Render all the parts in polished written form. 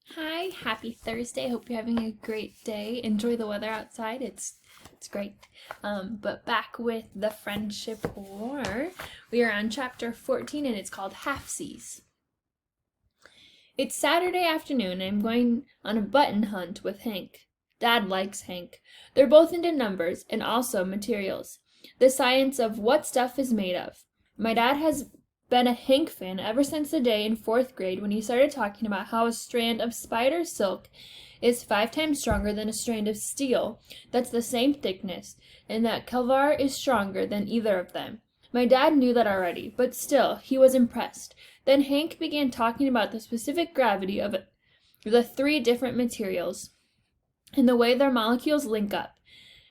Hi, happy Thursday. Hope you're having a great day. Enjoy the weather outside. It's great. But back with the Friendship War. We are on chapter 14 and it's called Half Seas. It's Saturday afternoon and I'm going on a button hunt with Hank. Dad likes Hank. They're both into numbers and also materials. The science of what stuff is made of. My dad has been a Hank fan ever since the day in fourth grade when he started talking about how a strand of spider silk is 5 times stronger than a strand of steel that's the same thickness, and that Kelvar is stronger than either of them. My dad knew that already, but still, he was impressed. Then Hank began talking about the specific gravity of the 3 different materials and the way their molecules link up.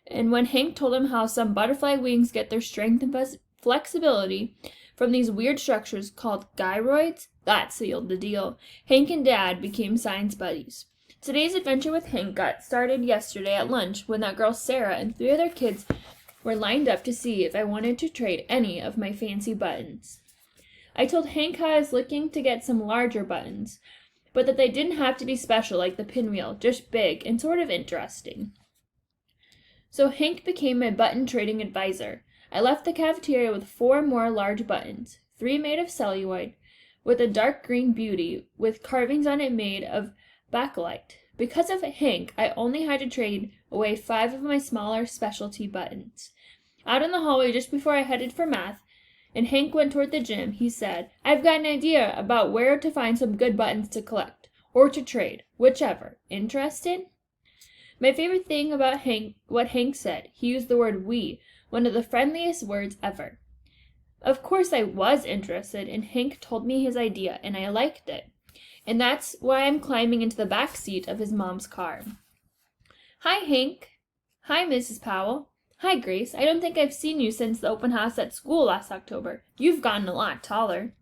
And when Hank told him how some butterfly wings get their strength and flexibility from these weird structures called gyroids, that sealed the deal. Hank and Dad became science buddies. Today's adventure with Hank got started yesterday at lunch when that girl Sarah and 3 other kids were lined up to see if I wanted to trade any of my fancy buttons. I told Hank how I was looking to get some larger buttons, but that they didn't have to be special like the pinwheel, just big and sort of interesting. So Hank became my button trading advisor. I left the cafeteria with 4 more large buttons, 3 made of celluloid, with a dark green beauty with carvings on it made of bakelite. Because of Hank, I only had to trade away 5 of my smaller specialty buttons. Out in the hallway just before I headed for math, and Hank went toward the gym, he said, "I've got an idea about where to find some good buttons to collect, or to trade, whichever. Interested?" My favorite thing about what Hank said, he used the word we, one of the friendliest words ever. Of course I was interested, and Hank told me his idea, and I liked it. And that's why I'm climbing into the back seat of his mom's car. "Hi, Hank." "Hi, Mrs. Powell." "Hi, Grace. I don't think I've seen you since the open house at school last October. You've gotten a lot taller."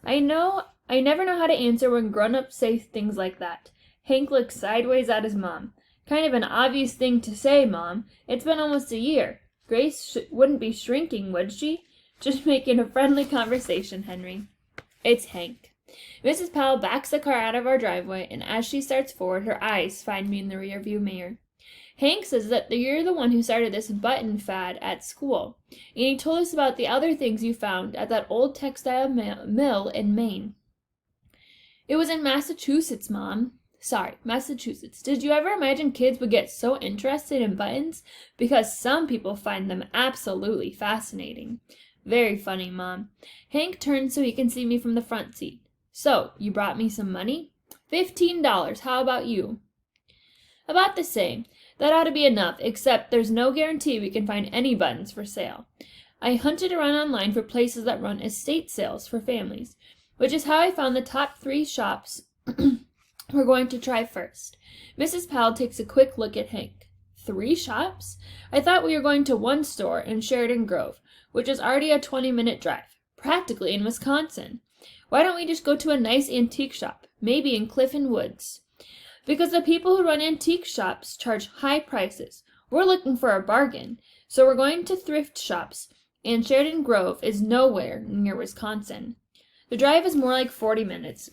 I never know how to answer when grown-ups say things like that. Hank looked sideways at his mom. "Kind of an obvious thing to say, Mom. It's been almost a year. Grace wouldn't be shrinking, would she?" "Just making a friendly conversation, Henry." It's Hank. Mrs. Powell backs the car out of our driveway, and as she starts forward, her eyes find me in the rearview mirror. "Hank says that you're the one who started this button fad at school, and he told us about the other things you found at that old textile mill in Maine." "It was in Massachusetts, Mom." "Sorry, Massachusetts. Did you ever imagine kids would get so interested in buttons? Because some people find them absolutely fascinating." "Very funny, Mom." Hank turns so he can see me from the front seat. "So, you brought me some money?" $15. How about you?" "About the same. That ought to be enough, except there's no guarantee we can find any buttons for sale. I hunted around online for places that run estate sales for families, which is how I found the top 3 shops we're going to try first." Mrs. Powell takes a quick look at Hank. 3 shops? I thought we were going to one store in Sheridan Grove, which is already a 20-minute drive, practically in Wisconsin. Why don't we just go to a nice antique shop, maybe in Clifton Woods? Because the people who run antique shops charge high prices. We're looking for a bargain, so we're going to thrift shops, and Sheridan Grove is nowhere near Wisconsin. The drive is more like 40 minutes,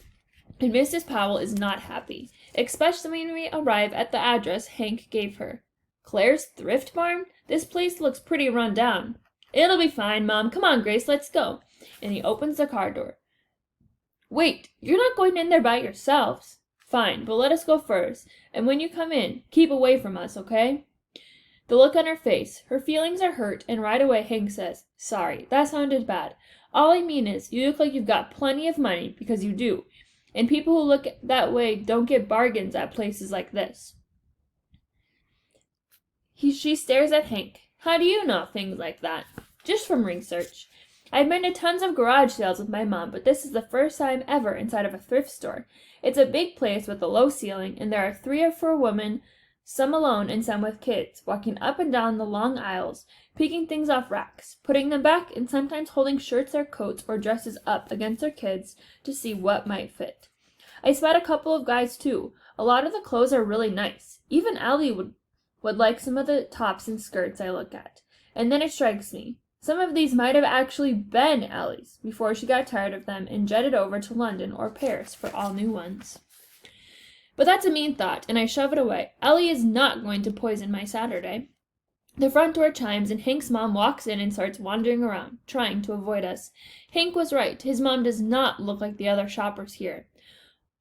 and Mrs. Powell is not happy, especially when we arrive at the address Hank gave her. "Claire's Thrift Barn? This place looks pretty run down." "It'll be fine, Mom. Come on, Grace, let's go." And he opens the car door. "Wait, you're not going in there by yourselves." "Fine, but let us go first, and when you come in, keep away from us, okay?" The look on her face, her feelings are hurt, and right away Hank says, "Sorry, that sounded bad. All I mean is, you look like you've got plenty of money, because you do. And people who look that way don't get bargains at places like this." She stares at Hank. "How do you know things like that?" "Just from research. I've been to tons of garage sales with my mom, but this is the first time ever inside of a thrift store. It's a big place with a low ceiling, and there are 3 or 4 women, some alone and some with kids, walking up and down the long aisles, picking things off racks, putting them back, and sometimes holding shirts or coats or dresses up against their kids to see what might fit. I spot a couple of guys too. A lot of the clothes are really nice. Even Allie would like some of the tops and skirts I look at. And then it strikes me. Some of these might have actually been Allie's before she got tired of them and jetted over to London or Paris for all new ones. But that's a mean thought, and I shove it away. Ellie is not going to poison my Saturday. The front door chimes, and Hank's mom walks in and starts wandering around, trying to avoid us. Hank was right. His mom does not look like the other shoppers here.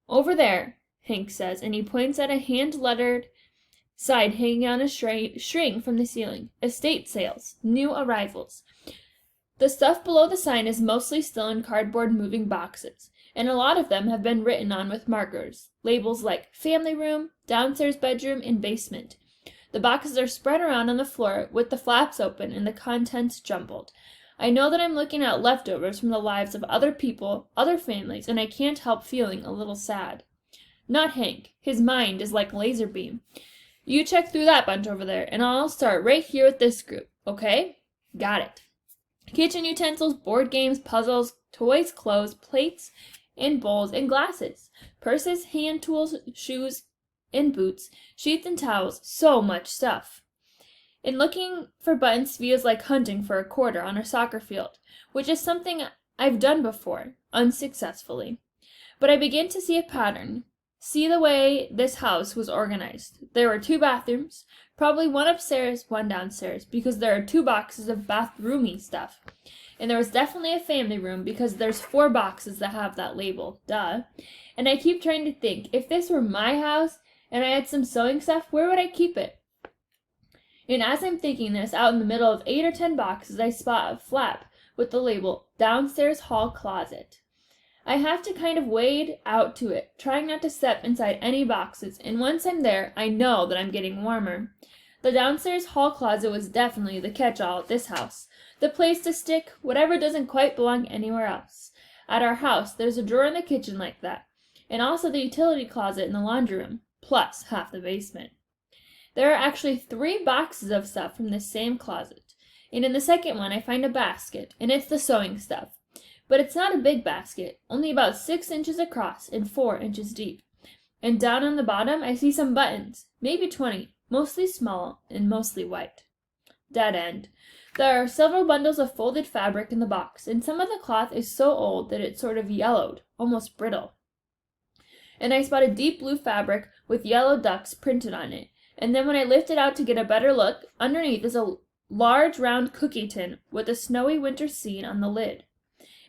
Over there, Hank says, and he points at a hand-lettered sign hanging on a string from the ceiling. Estate sales. New arrivals. The stuff below the sign is mostly still in cardboard moving boxes, and a lot of them have been written on with markers. Labels like family room, downstairs bedroom, and basement. The boxes are spread around on the floor with the flaps open and the contents jumbled. I know that I'm looking at leftovers from the lives of other people, other families, and I can't help feeling a little sad. Not Hank. His mind is like laser beam. You check through that bunch over there, and I'll start right here with this group, okay? Got it. Kitchen utensils, board games, puzzles, toys, clothes, plates, and bowls, and glasses. Purses, hand tools, shoes, and boots, sheets and towels, so much stuff. And looking for buttons feels like hunting for a quarter on a soccer field, which is something I've done before, unsuccessfully. But I begin to see a pattern, see the way this house was organized. There were 2 bathrooms, probably one upstairs, one downstairs, because there are 2 boxes of bathroomy stuff. And there was definitely a family room because there's 4 boxes that have that label, duh. And I keep trying to think, if this were my house and I had some sewing stuff, where would I keep it? And as I'm thinking this, out in the middle of 8 or 10 boxes, I spot a flap with the label, Downstairs Hall Closet. I have to kind of wade out to it, trying not to step inside any boxes, and once I'm there, I know that I'm getting warmer. The downstairs hall closet was definitely the catch-all at this house, the place to stick whatever doesn't quite belong anywhere else. At our house, there's a drawer in the kitchen like that, and also the utility closet in the laundry room, plus half the basement. There are actually 3 boxes of stuff from this same closet, and in the second one I find a basket, and it's the sewing stuff. But it's not a big basket, only about 6 inches across and 4 inches deep. And down on the bottom I see some buttons, maybe 20, mostly small and mostly white. Dead end. There are several bundles of folded fabric in the box, and some of the cloth is so old that it's sort of yellowed, almost brittle. And I spot a deep blue fabric with yellow ducks printed on it, and then when I lift it out to get a better look, underneath is a large round cookie tin with a snowy winter scene on the lid.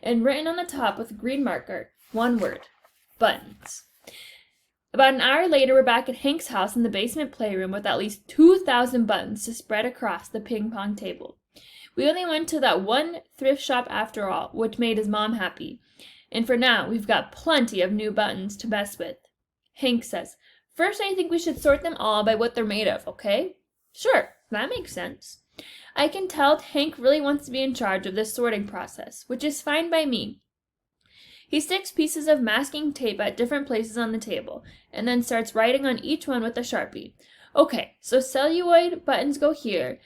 And written on the top with green marker, one word, buttons. About an hour later, we're back at Hank's house in the basement playroom with at least 2,000 buttons to spread across the ping-pong table. We only went to that one thrift shop after all, which made his mom happy. And for now, we've got plenty of new buttons to mess with. Hank says, first I think we should sort them all by what they're made of, okay? Sure, that makes sense. I can tell Hank really wants to be in charge of this sorting process, which is fine by me. He sticks pieces of masking tape at different places on the table, and then starts writing on each one with a Sharpie. Okay, so celluloid buttons go here,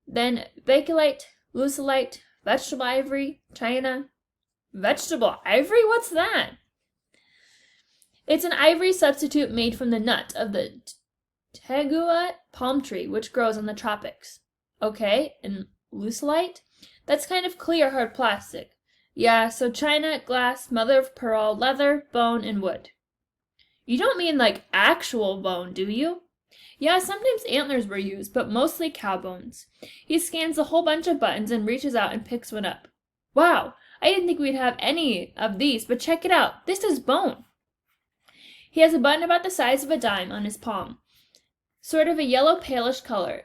then Bakelite, Lucilite, vegetable ivory, china. Vegetable ivory? What's that? It's an ivory substitute made from the nut of the tegua palm tree, which grows in the tropics. Okay, and Lucilite? That's kind of clear, hard plastic. Yeah, so china, glass, mother of pearl, leather, bone, and wood. You don't mean like actual bone, do you? Yeah, sometimes antlers were used, but mostly cow bones. He scans a whole bunch of buttons and reaches out and picks one up. Wow, I didn't think we'd have any of these, but check it out. This is bone. He has a button about the size of a dime on his palm, sort of a yellow palish color,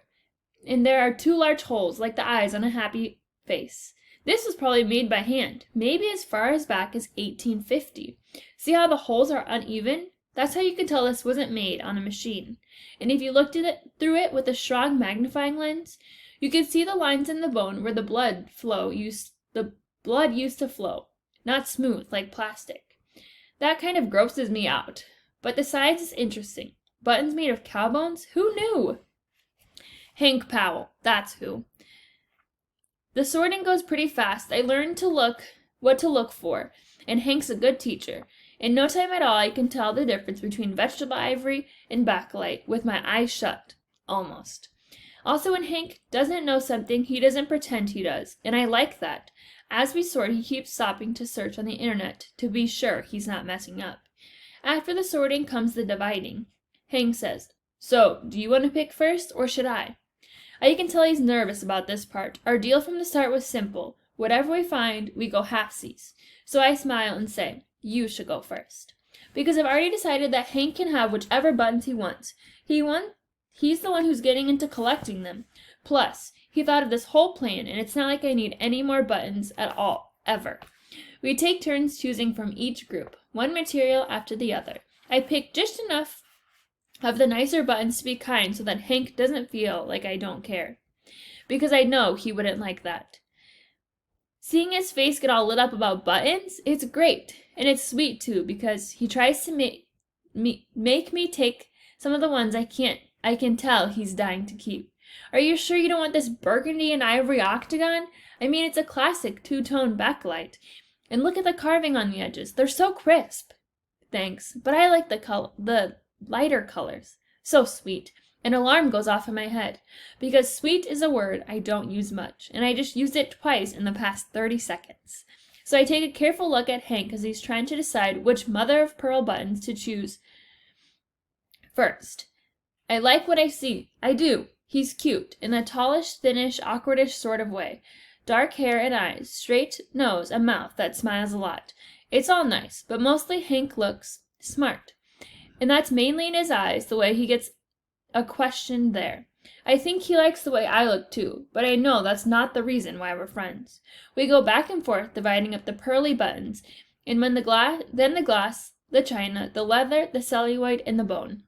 and there are 2 large holes like the eyes on a happy face. This was probably made by hand, maybe as far as back as 1850. See how the holes are uneven? That's how you can tell this wasn't made on a machine. And if you looked at it through it with a strong magnifying lens, you could see the lines in the bone where the blood used to flow, not smooth like plastic. That kind of grosses me out. But the size is interesting. Buttons made of cow bones? Who knew? Hank Powell, that's who. The sorting goes pretty fast. I learned what to look for, and Hank's a good teacher. In no time at all, I can tell the difference between vegetable ivory and bakelite with my eyes shut. Almost. Also, when Hank doesn't know something, he doesn't pretend he does, and I like that. As we sort, he keeps stopping to search on the internet to be sure he's not messing up. After the sorting comes the dividing. Hank says, "So, do you want to pick first, or should I?" I can tell he's nervous about this part. Our deal from the start was simple. Whatever we find, we go halfsies. So I smile and say, "You should go first." Because I've already decided that Hank can have whichever buttons he wants. He's the one who's getting into collecting them. Plus, he thought of this whole plan, and it's not like I need any more buttons at all, ever. We take turns choosing from each group, one material after the other. I pick just enough of the nicer buttons to be kind so that Hank doesn't feel like I don't care. Because I know he wouldn't like that. Seeing his face get all lit up about buttons, it's great. And it's sweet too, because he tries to make me take some of the ones I can tell he's dying to keep. "Are you sure you don't want this burgundy and ivory octagon? I mean, it's a classic two-tone backlight. And look at the carving on the edges. They're so crisp." "Thanks, but I like the lighter colors." So sweet. An alarm goes off in my head, because sweet is a word I don't use much, and I just used it twice in the past 30 seconds. So I take a careful look at Hank as he's trying to decide which mother-of-pearl buttons to choose first. I like what I see. I do. He's cute, in a tallish, thinnish, awkwardish sort of way. Dark hair and eyes, straight nose, a mouth that smiles a lot. It's all nice, but mostly Hank looks smart. And that's mainly in his eyes, the way he gets a question there. I think he likes the way I look too, but I know that's not the reason why we're friends. We go back and forth dividing up the pearly buttons, and when the glass, the china, the leather, the celluloid, and the bone.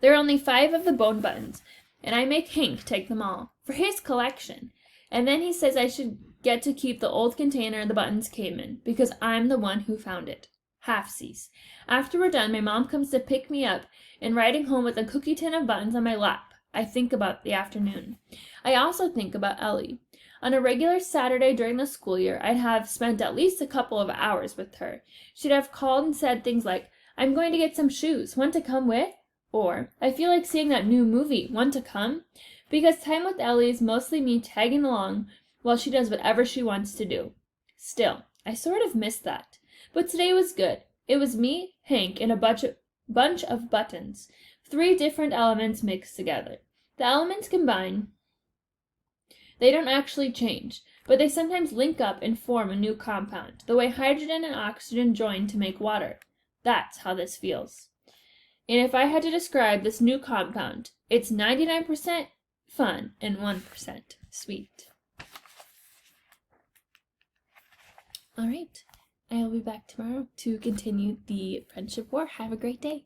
There are only 5 of the bone buttons, and I make Hank take them all, for his collection. And then he says I should get to keep the old container the buttons came in, because I'm the one who found it. Halfsies. After we're done, my mom comes to pick me up, and riding home with a cookie tin of buttons on my lap, I think about the afternoon. I also think about Ellie. On a regular Saturday during the school year, I'd have spent at least a couple of hours with her. She'd have called and said things like, "I'm going to get some shoes. Want to come with?" Or, "I feel like seeing that new movie. Want to come?" Because time with Ellie is mostly me tagging along while she does whatever she wants to do. Still, I sort of miss that. But today was good. It was me, Hank, and a bunch of buttons. 3 different elements mixed together. The elements combine. They don't actually change, but they sometimes link up and form a new compound, the way hydrogen and oxygen join to make water. That's how this feels. And if I had to describe this new compound, it's 99% fun and 1% sweet. All right. I'll be back tomorrow to continue the friendship war. Have a great day.